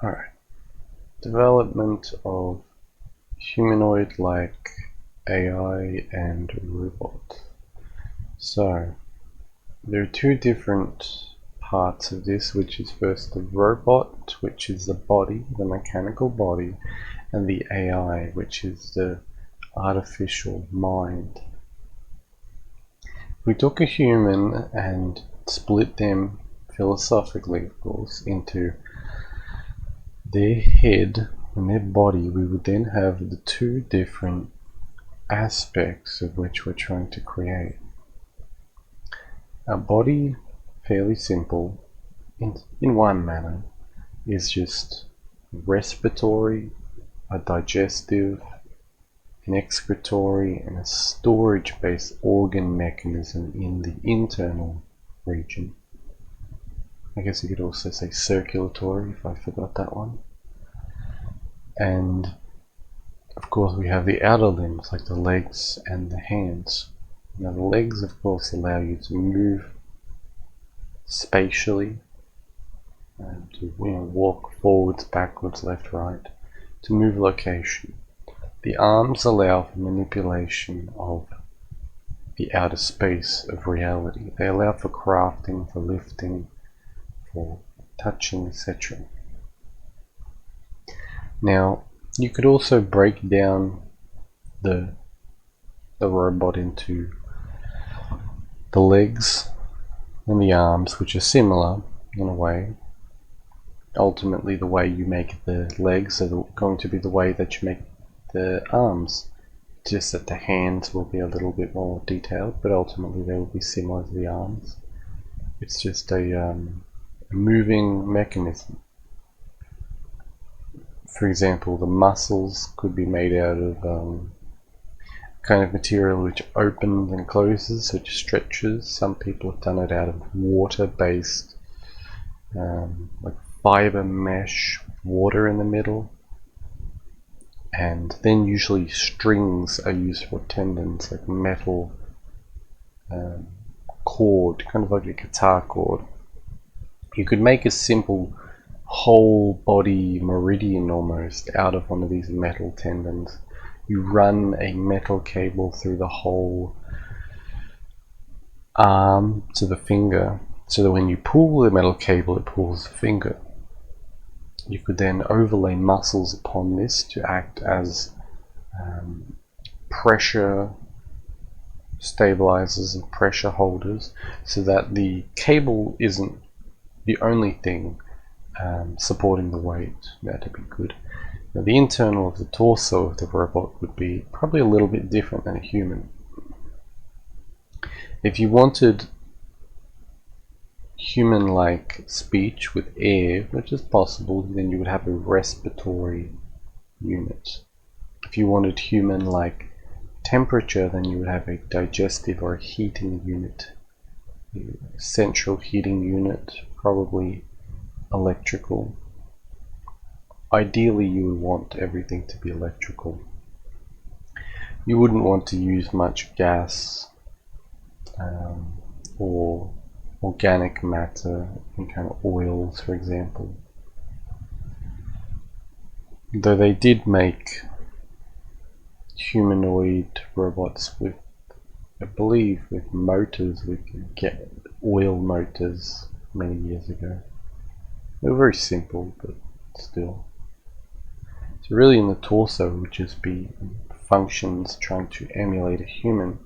Alright, development of humanoid-like AI and robot. So, there are two different parts of this, which is first the robot, which is the body, the mechanical body, and the AI, which is the artificial mind. If we took a human and split them philosophically, of course, into their head and their body, we would then have the two different aspects of which we're trying to create. Our body, fairly simple, in one manner, is just respiratory, a digestive, an excretory, and a storage-based organ mechanism in the internal region. I guess you could also say circulatory if I forgot that one. And of course we have the outer limbs like the legs and the hands. Now the legs of course allow you to move spatially, to walk forwards, backwards, left, right, to move location. The arms allow for manipulation of the outer space of reality. They allow for crafting, for lifting, for touching, etc. Now, you could also break down the robot into the legs and the arms, which are similar in a way. Ultimately, the way you make the legs are going to be the way that you make the arms, just that the hands will be a little bit more detailed, but ultimately they will be similar to the arms. It's just a moving mechanism. For example, the muscles could be made out of kind of material which opens and closes, which stretches. Some people have done it out of water-based, like fiber mesh, water in the middle. And then usually strings are used for tendons, like metal cord, kind of like a guitar cord. You could make a simple whole body meridian almost out of one of these metal tendons. You run a metal cable through the whole arm to the finger, so that when you pull the metal cable, it pulls the finger. You could then overlay muscles upon this to act as pressure stabilizers and pressure holders, so that the cable isn't the only thing supporting the weight. That'd be good. Now, the internal of the torso of the robot would be probably a little bit different than a human. If you wanted human-like speech with air, which is possible, then you would have a respiratory unit. If you wanted human-like temperature, then you would have a digestive or a heating unit. Central heating unit, probably electrical. Ideally, you would want everything to be electrical. You wouldn't want to use much gas or organic matter and kind of oils, for example. Though they did make humanoid robots with, I believe, with motors, we could get oil motors many years ago. They were very simple, but still. So really in the torso would just be functions trying to emulate a human.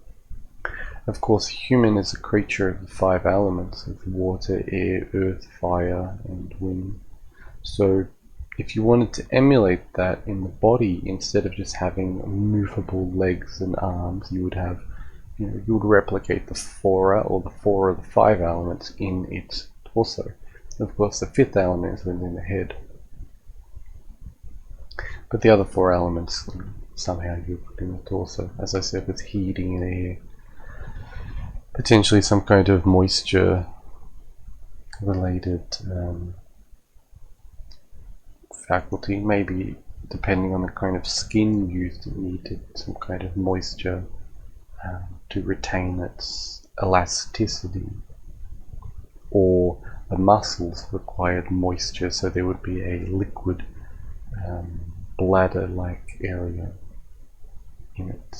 Of course, a human is a creature of the 5 elements of water, air, earth, fire, and wind. So if you wanted to emulate that in the body, instead of just having movable legs and arms, you would have, you would replicate the fora, or the 4 of the 5 elements in its torso. Of course, the 5th element is within the head. But the other 4 elements, somehow you put in the torso. As I said, with heating and air. Potentially some kind of moisture related faculty, maybe depending on the kind of skin used, it needed some kind of moisture to retain its elasticity, or the muscles required moisture, so there would be a liquid bladder-like area in it.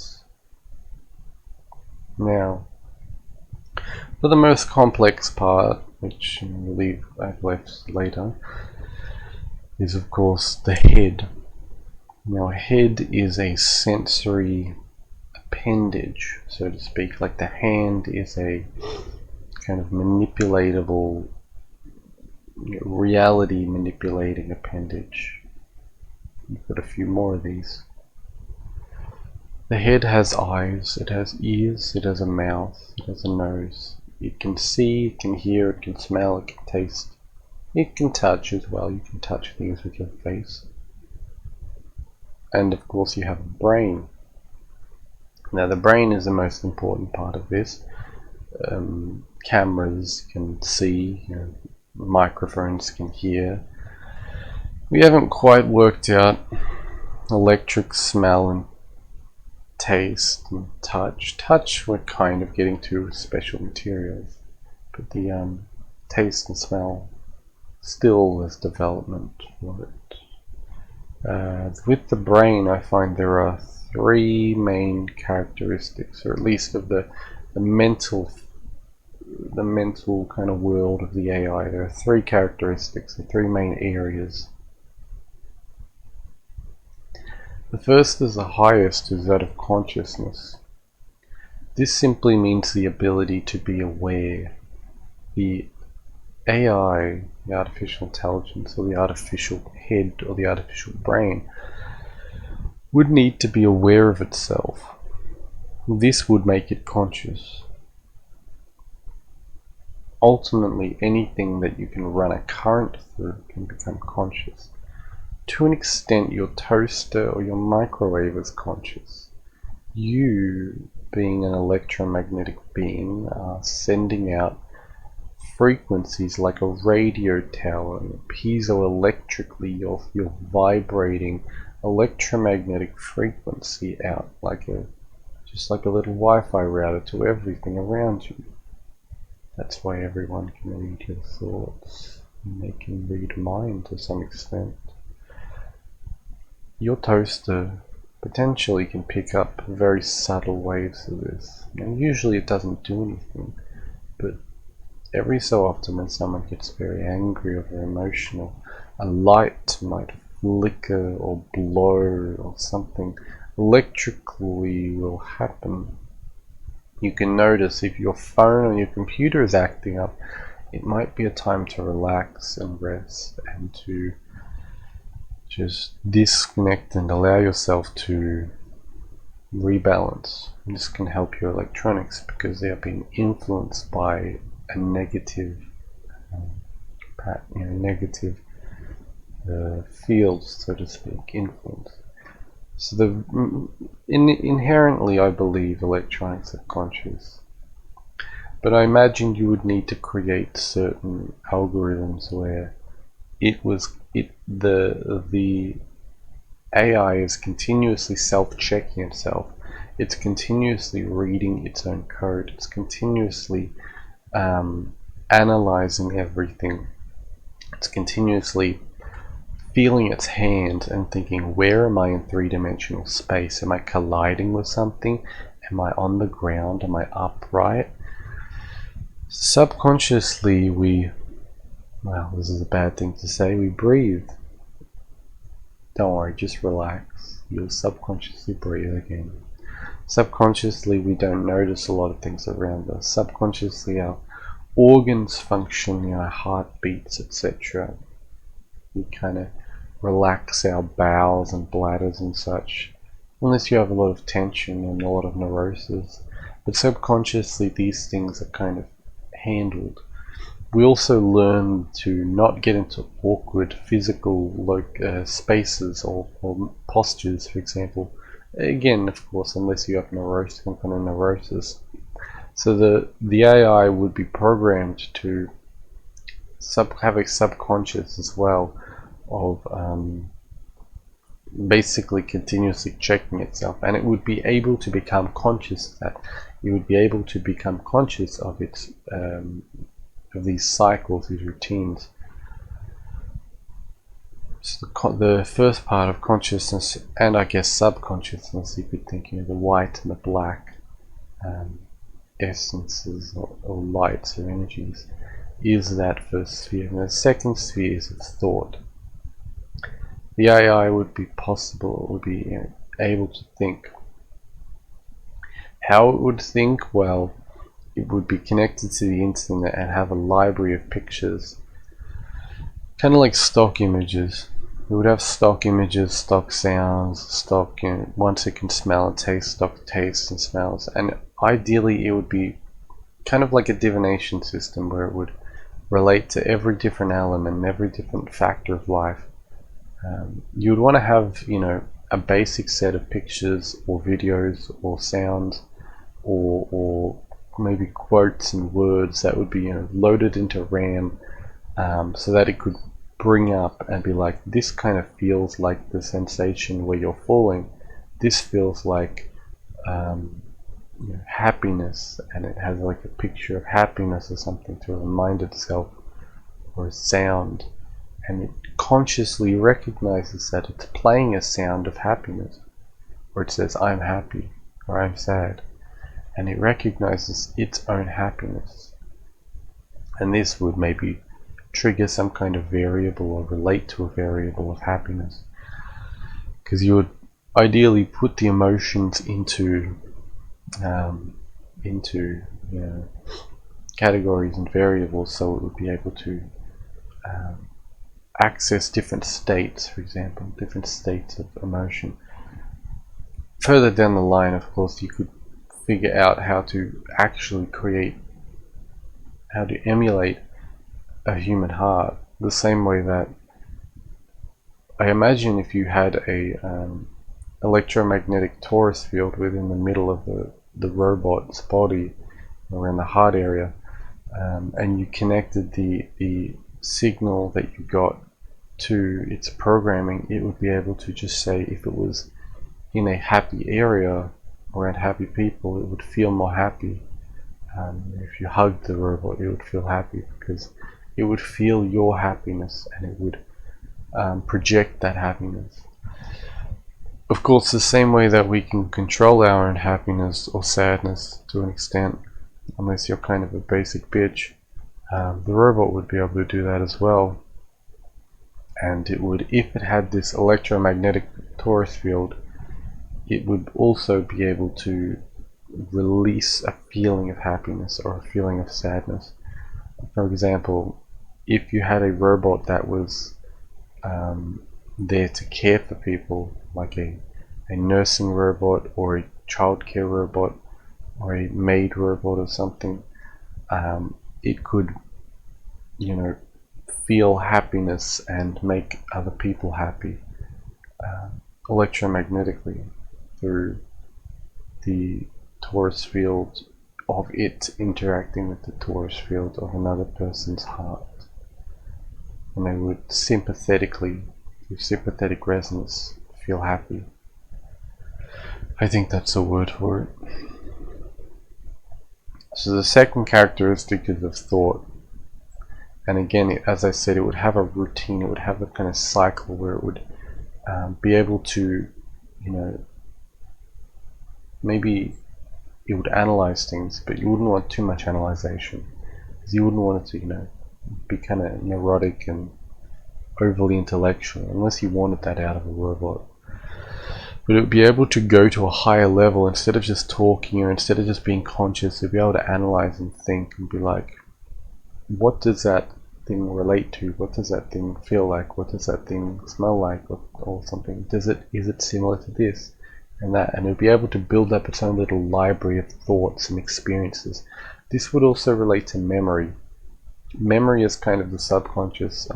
Now, for the most complex part, which I've left later, is of course the head. Now, a head is a sensory appendage, so to speak. Like the hand is a kind of manipulatable, reality manipulating appendage. You've got a few more of these. The head has eyes, it has ears, it has a mouth, it has a nose. It can see, it can hear, it can smell, it can taste. It can touch as well. You can touch things with your face. And of course you have a brain. Now the brain is the most important part of this. Cameras can see, microphones can hear. We haven't quite worked out electric, smell and taste and touch. Touch we're kind of getting to special materials, but the taste and smell still is development for it. With the brain, I find there are three main characteristics, or at least of the mental kind of world of the AI. There are three characteristics, the three main areas. The first is the highest, is that of consciousness. This simply means the ability to be aware. The AI, the artificial intelligence, or the artificial head, or the artificial brain, would need to be aware of itself. This would make it conscious. Ultimately, anything that you can run a current through can become conscious. To an extent, your toaster or your microwave is conscious. You, being an electromagnetic being, are sending out frequencies like a radio tower, piezoelectrically you're vibrating electromagnetic frequency out just like a little Wi-Fi router to everything around you. That's why everyone can read your thoughts, and they can read mine to some extent. Your toaster potentially can pick up very subtle waves of this. Now, usually it doesn't do anything, but every so often when someone gets very angry or very emotional, a light might flicker or blow or something electrically will happen. You can notice if your phone or your computer is acting up, it might be a time to relax and rest and to just disconnect and allow yourself to rebalance. This can help your electronics because they are being influenced by a negative field, so to speak, influence. So inherently I believe electronics are conscious, but I imagine you would need to create certain algorithms where the AI is continuously self-checking itself. It's continuously reading its own code. It's continuously analyzing everything. It's continuously feeling its hand and thinking, where am I in three-dimensional space? Am I colliding with something? Am I on the ground? Am I upright? Subconsciously well, this is a bad thing to say, we breathe. Don't worry, just relax. You'll subconsciously breathe again. Subconsciously, we don't notice a lot of things around us. Subconsciously, our organs function, our heart beats, etc. We kind of relax our bowels and bladders and such, unless you have a lot of tension and a lot of neurosis. But subconsciously, these things are kind of handled. We also learn to not get into awkward physical spaces or postures, for example. Again, of course, unless you have neurosis, some kind of neurosis. So the AI would be programmed to have a subconscious as well of basically continuously checking itself, and it would be able to become conscious of that. It would be able to become conscious of its these cycles, these routines. So the first part of consciousness, and I guess subconsciousness, you could think, the white and the black essences or lights or energies, is that first sphere. And the second sphere is its thought. The AI would be able to think. How it would think? Well, it would be connected to the internet and have a library of pictures, kind of like stock images. It would have stock images, stock sounds, stock, once it can smell and taste, stock tastes and smells. And ideally it would be kind of like a divination system where it would relate to every different element, every different factor of life. You would want to have, a basic set of pictures or videos or sounds or maybe quotes and words that would be loaded into RAM, so that it could bring up and be like, this kind of feels like the sensation where you're falling. This feels like happiness, and it has like a picture of happiness or something to remind itself, or a sound, and it consciously recognizes that it's playing a sound of happiness, or it says I'm happy or I'm sad, and it recognizes its own happiness. And this would maybe trigger some kind of variable or relate to a variable of happiness, because you would ideally put the emotions into categories and variables, so it would be able to access different states, for example, different states of emotion. Further down the line, of course, you could figure out how to actually emulate a human heart, the same way that I imagine if you had a electromagnetic torus field within the middle of the robot's body, around the heart area, and you connected the signal that you got to its programming, it would be able to just say if it was in a happy area around happy people, it would feel more happy. If you hugged the robot, it would feel happy because it would feel your happiness, and it would project that happiness. Of course, the same way that we can control our own happiness or sadness to an extent, unless you're kind of a basic bitch, the robot would be able to do that as well. And it would, if it had this electromagnetic torus field, it would also be able to release a feeling of happiness or a feeling of sadness. For example, if you had a robot that was there to care for people, like a nursing robot or a childcare robot or a maid robot or something, it could, feel happiness and make other people happy electromagnetically through the torus field of it interacting with the torus field of another person's heart, and they would sympathetically, with sympathetic resonance, feel happy. I think that's a word for it. So the second characteristic is of thought. And again, as I said, it would have a routine, it would have a kind of cycle where it would be able to, maybe it would analyze things, but you wouldn't want too much analyzation, because you wouldn't want it to, be kind of neurotic and overly intellectual, unless you wanted that out of a robot. But it would be able to go to a higher level. Instead of just talking, or instead of just being conscious, it would be able to analyze and think and be like, what does that thing relate to? What does that thing feel like? What does that thing smell like, or something? Is it similar to this and that? And it would be able to build up its own little library of thoughts and experiences. This would also relate to memory. Memory is kind of the subconscious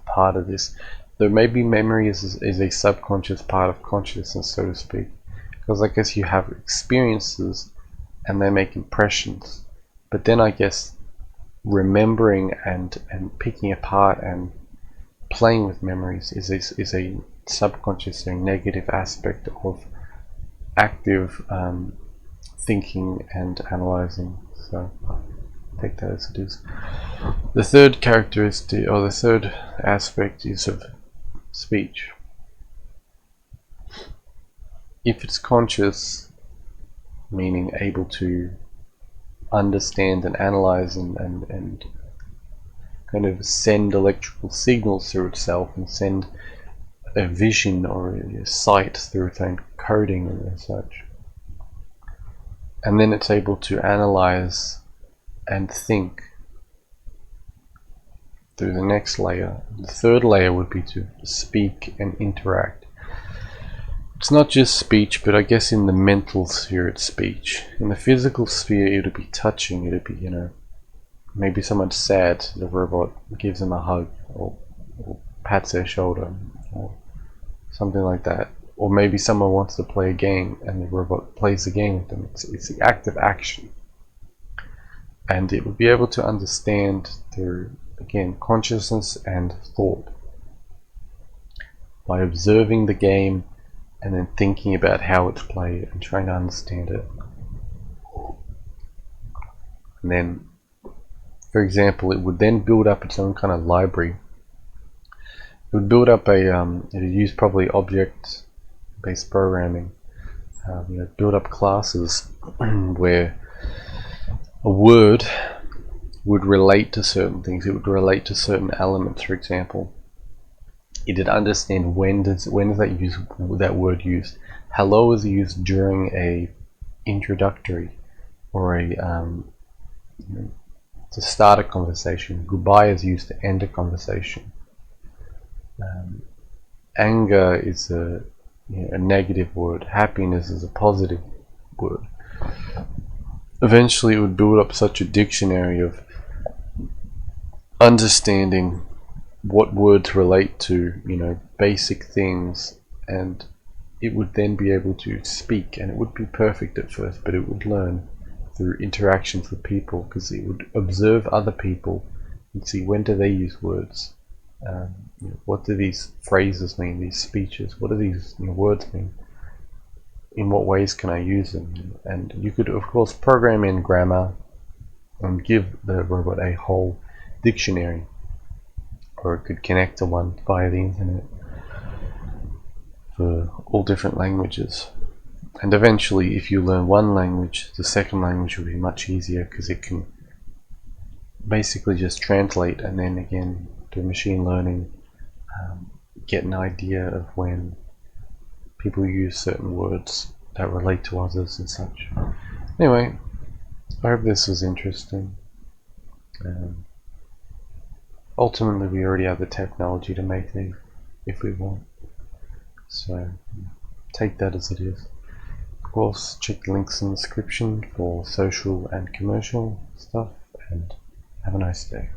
part of this. Though maybe memory is a subconscious part of consciousness, so to speak, because I guess you have experiences and they make impressions, but then I guess remembering and picking apart and playing with memories is a subconscious or negative aspect of active thinking and analyzing. So take that as it is. The third characteristic, or the third aspect, is of speech. If it's conscious, meaning able to understand and analyze and kind of send electrical signals through itself and send a vision or a sight through its own coding and such, and then it's able to analyze and think through the next layer. The third layer would be to speak and interact. It's not just speech, but I guess in the mental sphere it's speech. In the physical sphere it would be touching, it would be, maybe someone's sad, the robot gives them a hug or pats their shoulder or something like that. Or maybe someone wants to play a game and the robot plays the game with them. It's the act of action. And it would be able to understand through, again, consciousness and thought by observing the game and then thinking about how it's played and trying to understand it. And then, for example, it would then build up its own kind of library. It would build up it would use probably object-based programming. Build up classes where a word would relate to certain things. It would relate to certain elements. For example, it would understand when does that word used. Hello is used during a introductory or to start a conversation. Goodbye is used to end a conversation. Anger is a negative word. Happiness is a positive word. Eventually it would build up such a dictionary of understanding what words relate to, basic things, and it would then be able to speak, and it would be perfect at first, but it would learn through interactions with people, because it would observe other people and see when do they use words, what do these phrases mean, these speeches, what do these words mean, in what ways can I use them. And you could of course program in grammar and give the robot a whole dictionary, or it could connect to one via the internet for all different languages. And eventually, if you learn one language, the second language will be much easier, because it can basically just translate, and then again through machine learning get an idea of when people use certain words that relate to others and such. Anyway, I hope this was interesting. Ultimately, we already have the technology to make these if we want, so take that as it is. Of course, check the links in the description for social and commercial stuff, and have a nice day.